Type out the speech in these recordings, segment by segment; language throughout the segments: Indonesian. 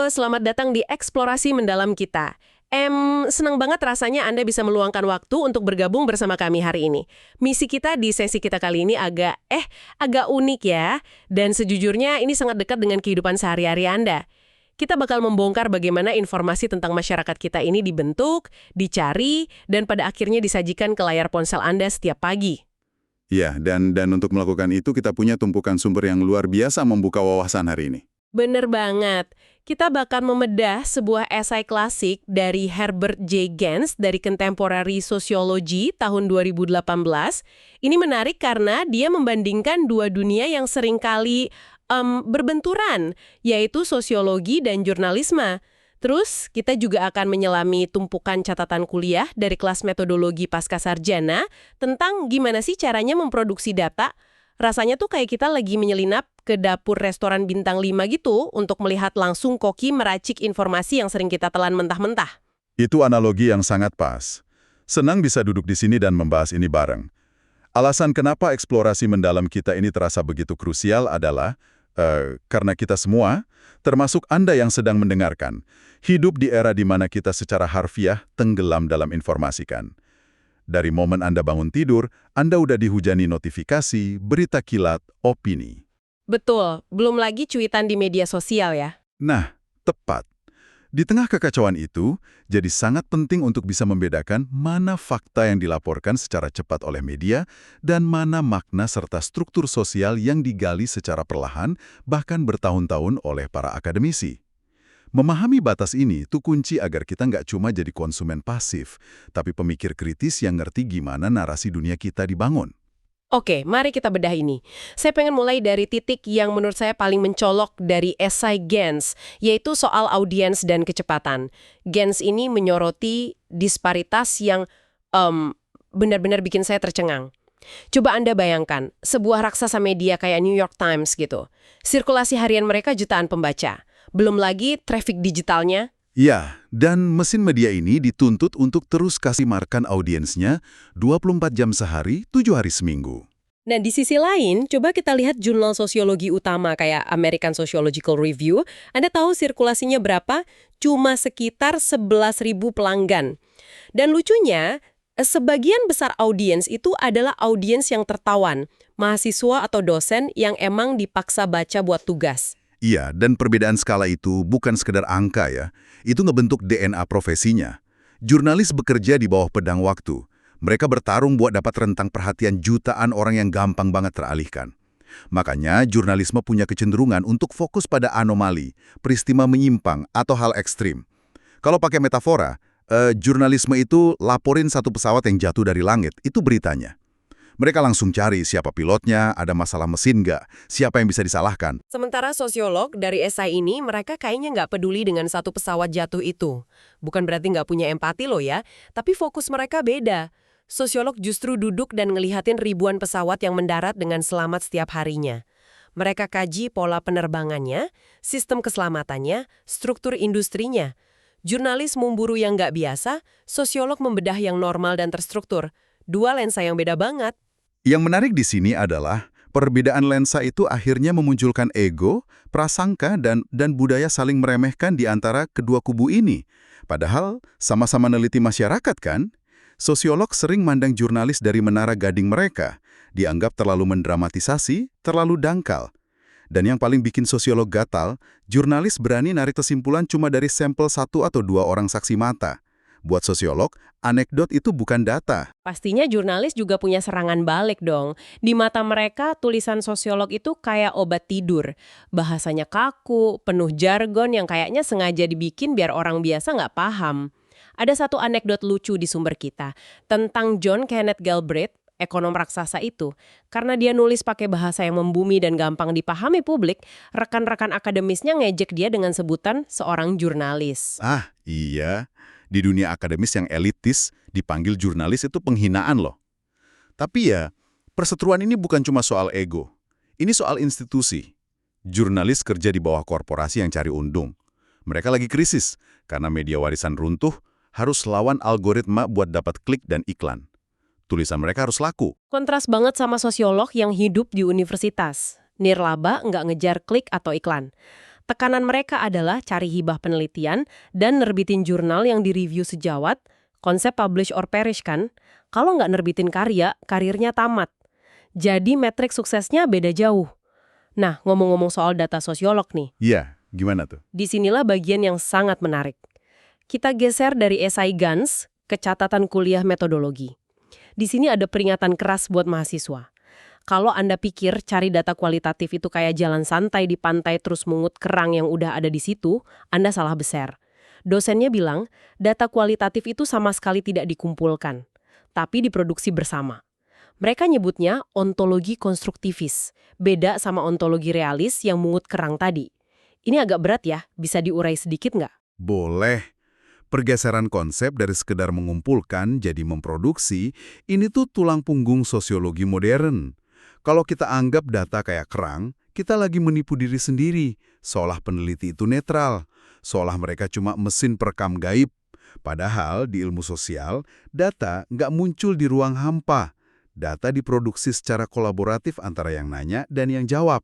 selamat datang di Eksplorasi Mendalam kita. Senang banget rasanya Anda bisa meluangkan waktu untuk bergabung bersama kami hari ini. Misi kita di sesi kita kali ini agak unik ya. Dan sejujurnya ini sangat dekat dengan kehidupan sehari-hari Anda. Kita bakal membongkar bagaimana informasi tentang masyarakat kita ini dibentuk, dicari, dan pada akhirnya disajikan ke layar ponsel Anda setiap pagi. Ya, dan untuk melakukan itu kita punya tumpukan sumber yang luar biasa membuka wawasan hari ini. Bener banget. Kita bakal membedah sebuah esai klasik dari Herbert J. Gens dari Contemporary Sociology tahun 2018. Ini menarik karena dia membandingkan dua dunia yang seringkali berbenturan, yaitu sosiologi dan jurnalisme. Terus, kita juga akan menyelami tumpukan catatan kuliah dari kelas metodologi pascasarjana tentang gimana sih caranya memproduksi data. Rasanya tuh kayak kita lagi menyelinap ke dapur restoran bintang 5 gitu untuk melihat langsung koki meracik informasi yang sering kita telan mentah-mentah. Itu analogi yang sangat pas. Senang bisa duduk di sini dan membahas ini bareng. Alasan kenapa eksplorasi mendalam kita ini terasa begitu krusial adalah karena kita semua, termasuk Anda yang sedang mendengarkan, hidup di era di mana kita secara harfiah tenggelam dalam informasikan. Dari momen Anda bangun tidur, Anda udah dihujani notifikasi, berita kilat, opini. Betul, belum lagi cuitan di media sosial ya. Nah, tepat. Di tengah kekacauan itu, jadi sangat penting untuk bisa membedakan mana fakta yang dilaporkan secara cepat oleh media dan mana makna serta struktur sosial yang digali secara perlahan, bahkan bertahun-tahun oleh para akademisi. Memahami batas ini tuh kunci agar kita nggak cuma jadi konsumen pasif, tapi pemikir kritis yang ngerti gimana narasi dunia kita dibangun. Oke, mari kita bedah ini. Saya pengen mulai dari titik yang menurut saya paling mencolok dari esai Gens, yaitu soal audiens dan kecepatan. Gens ini menyoroti disparitas yang benar-benar bikin saya tercengang. Coba Anda bayangkan, sebuah raksasa media kayak New York Times gitu. Sirkulasi harian mereka jutaan pembaca. Belum lagi traffic digitalnya. Ya, dan mesin media ini dituntut untuk terus kasih makan audiensnya 24 jam sehari, 7 hari seminggu. Nah, di sisi lain, coba kita lihat jurnal sosiologi utama kayak American Sociological Review. Anda tahu sirkulasinya berapa? Cuma sekitar 11.000 pelanggan. Dan lucunya, sebagian besar audiens itu adalah audiens yang tertawan, mahasiswa atau dosen yang emang dipaksa baca buat tugas. Iya, dan perbedaan skala itu bukan sekedar angka ya. Itu ngebentuk DNA profesinya. Jurnalis bekerja di bawah pedang waktu. Mereka bertarung buat dapat rentang perhatian jutaan orang yang gampang banget teralihkan. Makanya jurnalisme punya kecenderungan untuk fokus pada anomali, peristiwa menyimpang, atau hal ekstrim. Kalau pakai metafora, jurnalisme itu laporin satu pesawat yang jatuh dari langit, itu beritanya. Mereka langsung cari siapa pilotnya, ada masalah mesin nggak, siapa yang bisa disalahkan. Sementara sosiolog dari esai ini, mereka kayaknya nggak peduli dengan satu pesawat jatuh itu. Bukan berarti nggak punya empati loh ya, tapi fokus mereka beda. Sosiolog justru duduk dan ngelihatin ribuan pesawat yang mendarat dengan selamat setiap harinya. Mereka kaji pola penerbangannya, sistem keselamatannya, struktur industrinya. Jurnalis memburu yang nggak biasa, sosiolog membedah yang normal dan terstruktur. Dua lensa yang beda banget. Yang menarik di sini adalah perbedaan lensa itu akhirnya memunculkan ego, prasangka, dan budaya saling meremehkan di antara kedua kubu ini. Padahal sama-sama neliti masyarakat kan? Sosiolog sering mandang jurnalis dari menara gading mereka, dianggap terlalu mendramatisasi, terlalu dangkal. Dan yang paling bikin sosiolog gatal, jurnalis berani narik kesimpulan cuma dari sampel 1 atau 2 orang saksi mata. Buat sosiolog, anekdot itu bukan data. Pastinya jurnalis juga punya serangan balik dong. Di mata mereka, tulisan sosiolog itu kayak obat tidur. Bahasanya kaku, penuh jargon yang kayaknya sengaja dibikin biar orang biasa nggak paham. Ada satu anekdot lucu di sumber kita tentang John Kenneth Galbraith, ekonom raksasa itu. Karena dia nulis pakai bahasa yang membumi dan gampang dipahami publik, rekan-rekan akademisnya ngejek dia dengan sebutan seorang jurnalis. Ah, iya. Di dunia akademis yang elitis, dipanggil jurnalis itu penghinaan loh. Tapi ya, perseteruan ini bukan cuma soal ego. Ini soal institusi. Jurnalis kerja di bawah korporasi yang cari untung. Mereka lagi krisis, karena media warisan runtuh, harus lawan algoritma buat dapat klik dan iklan. Tulisan mereka harus laku. Kontras banget sama sosiolog yang hidup di universitas. Nirlaba nggak ngejar klik atau iklan. Tekanan mereka adalah cari hibah penelitian dan nerbitin jurnal yang direview sejawat, konsep publish or perish kan. Kalau nggak nerbitin karya, karirnya tamat. Jadi metrik suksesnya beda jauh. Nah, ngomong-ngomong soal data sosiolog nih, Iya, gimana tuh? disinilah bagian yang sangat menarik. Kita geser dari esai Gans ke catatan kuliah metodologi. Di sini ada peringatan keras buat mahasiswa. Kalau Anda pikir cari data kualitatif itu kayak jalan santai di pantai terus mungut kerang yang udah ada di situ, Anda salah besar. Dosennya bilang, data kualitatif itu sama sekali tidak dikumpulkan, tapi diproduksi bersama. Mereka nyebutnya ontologi konstruktivis, beda sama ontologi realis yang mungut kerang tadi. Ini agak berat ya, bisa diurai sedikit nggak? Boleh. Pergeseran konsep dari sekedar mengumpulkan jadi memproduksi, ini tuh tulang punggung sosiologi modern. Kalau kita anggap data kayak kerang, kita lagi menipu diri sendiri, seolah peneliti itu netral, seolah mereka cuma mesin perekam gaib. Padahal di ilmu sosial, data nggak muncul di ruang hampa. Data diproduksi secara kolaboratif antara yang nanya dan yang jawab.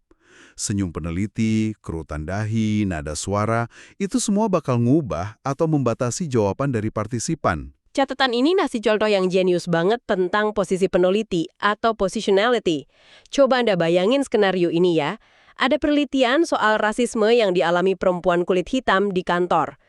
Senyum peneliti, kerutan dahi, nada suara, itu semua bakal ngubah atau membatasi jawaban dari partisipan. Catatan ini ngasih contoh yang jenius banget tentang posisi peneliti atau positionality. Coba Anda bayangin skenario ini ya. Ada penelitian soal rasisme yang dialami perempuan kulit hitam di kantor.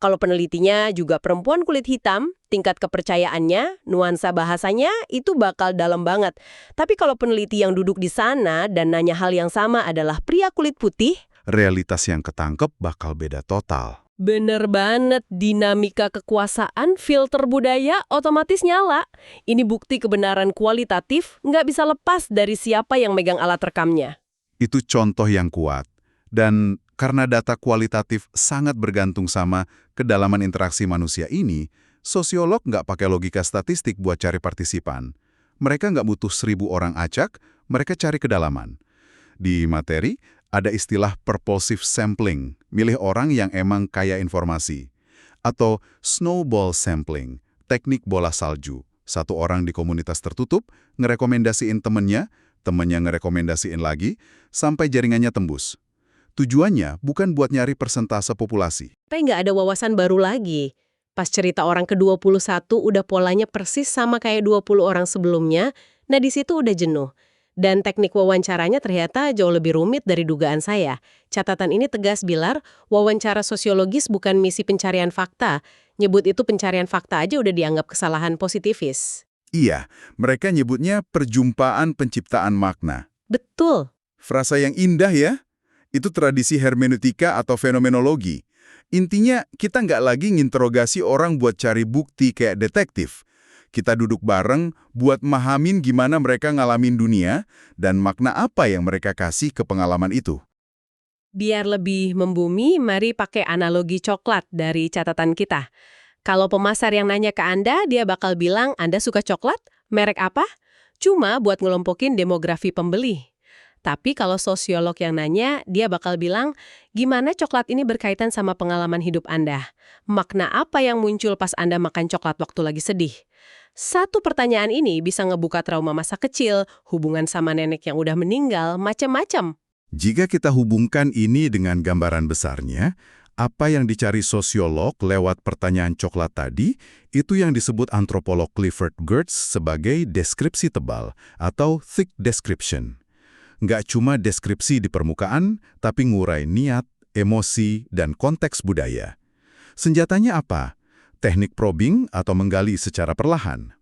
Kalau penelitinya juga perempuan kulit hitam, tingkat kepercayaannya, nuansa bahasanya itu bakal dalam banget. Tapi kalau peneliti yang duduk di sana dan nanya hal yang sama adalah pria kulit putih, Realitas yang ketangkep bakal beda total. bener banget, dinamika kekuasaan, filter budaya otomatis nyala. Ini bukti kebenaran kualitatif nggak bisa lepas dari siapa yang megang alat rekamnya. Itu contoh yang kuat. Dan karena data kualitatif sangat bergantung sama kedalaman interaksi manusia ini, sosiolog nggak pakai logika statistik buat cari partisipan. Mereka nggak butuh 1.000 orang acak, mereka cari kedalaman. Di materi, ada istilah purposive sampling, milih orang yang emang kaya informasi. Atau snowball sampling, teknik bola salju. Satu orang di komunitas tertutup, ngerekomendasiin temennya ngerekomendasiin lagi, sampai jaringannya tembus. Tujuannya bukan buat nyari persentase populasi. Tapi nggak ada wawasan baru lagi. Pas cerita orang ke-21 udah polanya persis sama kayak 20 orang sebelumnya, nah di situ udah jenuh. Dan teknik wawancaranya ternyata jauh lebih rumit dari dugaan saya. Catatan ini tegas bilang, wawancara sosiologis bukan misi pencarian fakta. Nyebut itu pencarian fakta aja udah dianggap kesalahan positifis. Iya, mereka nyebutnya perjumpaan penciptaan makna. Betul. Frasa yang indah ya. Itu tradisi hermeneutika atau fenomenologi. Intinya, kita nggak lagi nginterogasi orang buat cari bukti kayak detektif. Kita duduk bareng buat mahamin gimana mereka ngalamin dunia dan makna apa yang mereka kasih ke pengalaman itu. Biar lebih membumi, mari pakai analogi coklat dari catatan kita. Kalau pemasar yang nanya ke Anda, dia bakal bilang, Anda suka coklat? Merek apa? Cuma buat ngelompokin demografi pembeli. Tapi kalau sosiolog yang nanya, dia bakal bilang, gimana coklat ini berkaitan sama pengalaman hidup Anda? Makna apa yang muncul pas Anda makan coklat waktu lagi sedih? Satu pertanyaan ini bisa ngebuka trauma masa kecil, hubungan sama nenek yang udah meninggal, macam-macam. Jika kita hubungkan ini dengan gambaran besarnya, apa yang dicari sosiolog lewat pertanyaan coklat tadi, itu yang disebut antropolog Clifford Geertz sebagai deskripsi tebal atau thick description. Nggak cuma deskripsi di permukaan, tapi ngurai niat, emosi, dan konteks budaya. Senjatanya apa? Teknik probing atau menggali secara perlahan.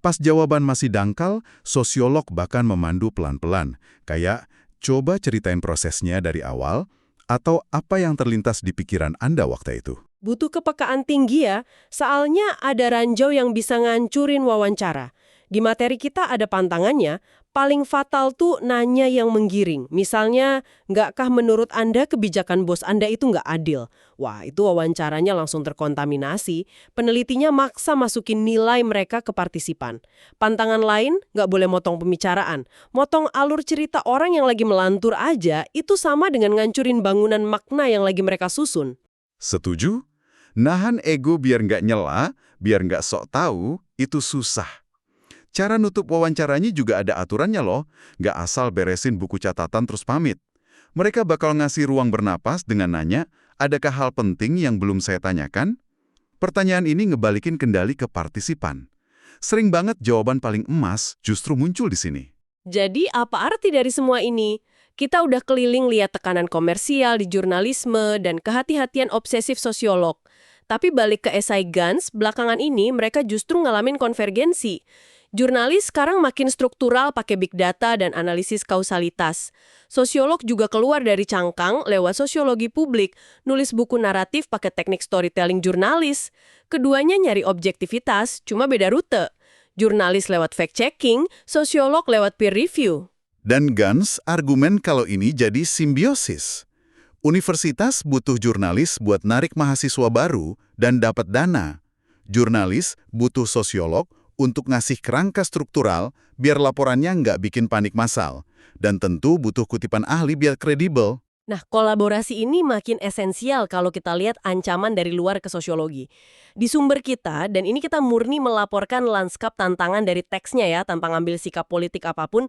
Pas jawaban masih dangkal, sosiolog bahkan memandu pelan-pelan, kayak coba ceritain prosesnya dari awal, atau apa yang terlintas di pikiran Anda waktu itu. Butuh kepekaan tinggi ya, soalnya ada ranjau yang bisa ngancurin wawancara. Di materi kita ada pantangannya, paling fatal tuh nanya yang menggiring. Misalnya, nggakah menurut Anda kebijakan bos Anda itu nggak adil? Wah, itu wawancaranya langsung terkontaminasi. Penelitinya maksa masukin nilai mereka ke partisipan. Pantangan lain, nggak boleh motong pembicaraan. Motong alur cerita orang yang lagi melantur aja, itu sama dengan ngancurin bangunan makna yang lagi mereka susun. Setuju? Nahan ego biar nggak nyela, biar nggak sok tahu, itu susah. Cara nutup wawancaranya juga ada aturannya loh, nggak asal beresin buku catatan terus pamit. Mereka bakal ngasih ruang bernapas dengan nanya, adakah hal penting yang belum saya tanyakan? Pertanyaan ini ngebalikin kendali ke partisipan. Sering banget jawaban paling emas justru muncul di sini. Jadi apa arti dari semua ini? Kita udah keliling lihat tekanan komersial di jurnalisme dan kehati-hatian obsesif sosiolog. Tapi balik ke esai Gans, belakangan ini mereka justru ngalamin konvergensi. Jurnalis sekarang makin struktural pakai big data dan analisis kausalitas. Sosiolog juga keluar dari cangkang lewat sosiologi publik, nulis buku naratif pakai teknik storytelling jurnalis. Keduanya nyari objektivitas, cuma beda rute. Jurnalis lewat fact-checking, sosiolog lewat peer review. Dan Gans argumen kalau ini jadi simbiosis. Universitas butuh jurnalis buat narik mahasiswa baru dan dapat dana. Jurnalis butuh sosiolog untuk ngasih kerangka struktural biar laporannya nggak bikin panik massal. Dan tentu butuh kutipan ahli biar kredibel. Nah, kolaborasi ini makin esensial kalau kita lihat ancaman dari luar ke sosiologi. Di sumber kita, dan ini kita murni melaporkan lanskap tantangan dari teksnya ya, tanpa ngambil sikap politik apapun,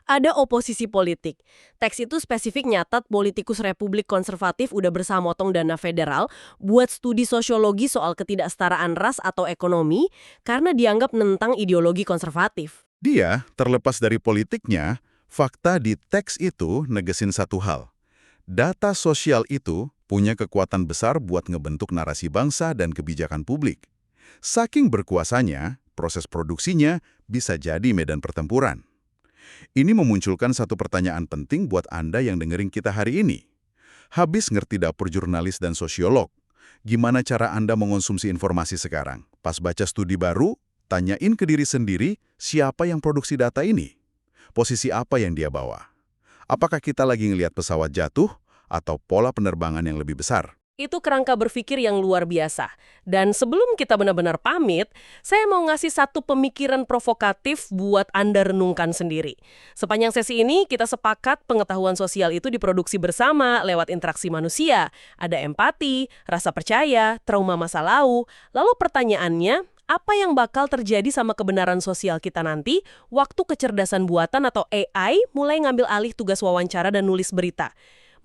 ada oposisi politik. Teks itu spesifik nyatat politikus Republik Konservatif udah berusaha motong dana federal buat studi sosiologi soal ketidaksetaraan ras atau ekonomi karena dianggap nentang ideologi konservatif. Dia, terlepas dari politiknya, fakta di teks itu negesin satu hal. Data sosial itu punya kekuatan besar buat ngebentuk narasi bangsa dan kebijakan publik. Saking berkuasanya, proses produksinya bisa jadi medan pertempuran. Ini memunculkan satu pertanyaan penting buat Anda yang dengerin kita hari ini. Habis ngerti dapur jurnalis dan sosiolog, gimana cara Anda mengonsumsi informasi sekarang? Pas baca studi baru, tanyain ke diri sendiri siapa yang produksi data ini? Posisi apa yang dia bawa? Apakah kita lagi ngelihat pesawat jatuh atau pola penerbangan yang lebih besar? Itu kerangka berpikir yang luar biasa. Dan sebelum kita benar-benar pamit, saya mau ngasih satu pemikiran provokatif buat Anda renungkan sendiri. Sepanjang sesi ini, kita sepakat pengetahuan sosial itu diproduksi bersama lewat interaksi manusia. Ada empati, rasa percaya, trauma masa lalu. Lalu pertanyaannya, apa yang bakal terjadi sama kebenaran sosial kita nanti waktu kecerdasan buatan atau AI mulai ngambil alih tugas wawancara dan nulis berita?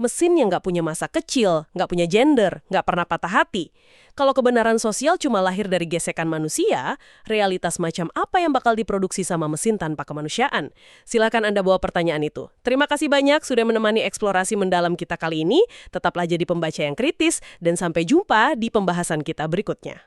Mesin yang nggak punya masa kecil, nggak punya gender, nggak pernah patah hati. Kalau kebenaran sosial cuma lahir dari gesekan manusia, realitas macam apa yang bakal diproduksi sama mesin tanpa kemanusiaan? Silakan Anda bawa pertanyaan itu. Terima kasih banyak sudah menemani eksplorasi mendalam kita kali ini. Tetaplah jadi pembaca yang kritis, dan sampai jumpa di pembahasan kita berikutnya.